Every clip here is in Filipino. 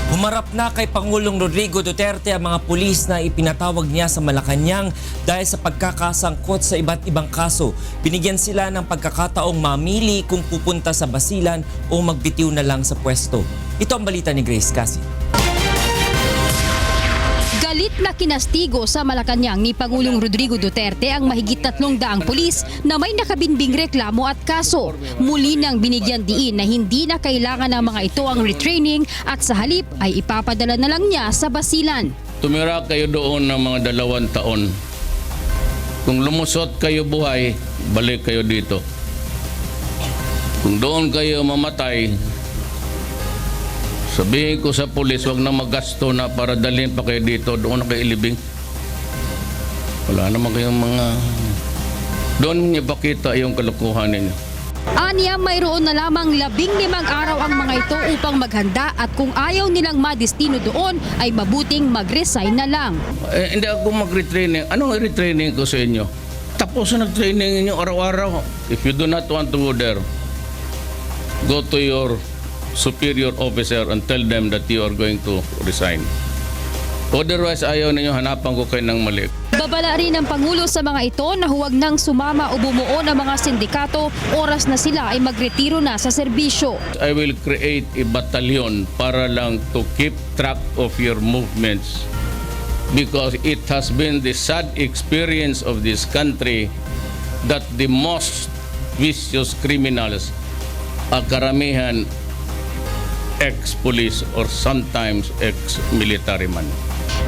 Humarap na kay Pangulong Rodrigo Duterte ang mga pulis na ipinatawag niya sa Malacanang dahil sa pagkakasangkot sa iba't ibang kaso. Binigyan sila ng pagkakataong mamili kung pupunta sa basilan o magbitiw na lang sa pwesto. Ito ang balita ni Grace Cassie. Galit na kinastigo sa Malacanang ni Pangulong Rodrigo Duterte ang mahigit 300 pulis na may nakabinbing reklamo at kaso. Muli nang binigyan diin na hindi na kailangan ng mga ito ang retraining at sa halip ay ipapadala na lang niya sa basilan. Tumira kayo doon ng mga 2 taon. Kung lumusot kayo buhay, balik kayo dito. Kung doon kayo mamatay, sabihin ko sa pulis, wag na magasto na para dalhin pa kayo dito. Doon na kayo ilibing. Wala naman kayong mga... Doon niyo pakita yung kalokohan ninyo. Aniya, mayroon na lamang 15 araw ang mga ito upang maghanda at kung ayaw nilang madestino doon ay mabuting mag-resign na lang. Hindi ako mag-retraining. Anong retraining ko sa inyo? Tapos na nag-training ninyo araw-araw. If you do not want to go there, go to your superior officer and tell them that you are going to resign. Otherwise, ayaw ninyo, hanapan ko kayo ng mali. Babala rin ng Pangulo sa mga ito na huwag nang sumama o bumuo ng mga sindikato, oras na sila ay magretiro na sa serbisyo. I will create a battalion para lang to keep track of your movements because it has been the sad experience of this country that the most vicious criminals are karamihan ex-police or sometimes ex-military man.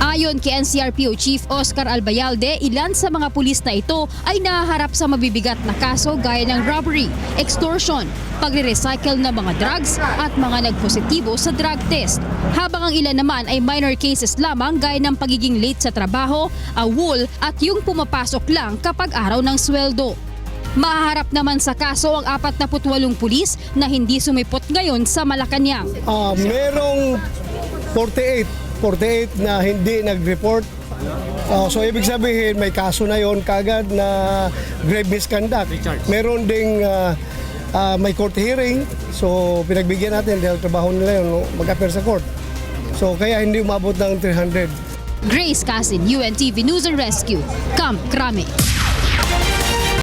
Ayon kay NCRPO Chief Oscar Albayalde, ilan sa mga pulis na ito ay nahaharap sa mabibigat na kaso gaya ng robbery, extortion, pagre-recycle ng mga drugs at mga nagpositibo sa drug test. Habang ang ilan naman ay minor cases lamang gaya ng pagiging late sa trabaho, awol at yung pumapasok lang kapag araw ng sweldo. Mahaharap naman sa kaso ang 48 pulis na hindi sumipot ngayon sa Malacanang. Merong 48 na hindi nag-report. So ibig sabihin may kaso na yon kagad na grave misconduct. Meron ding may court hearing. So pinagbigyan natin dahil trabaho nila yun, mag-appear sa court. So kaya hindi umabot ng 300. Grace Cassin, UNTV News and Rescue, Camp Crame.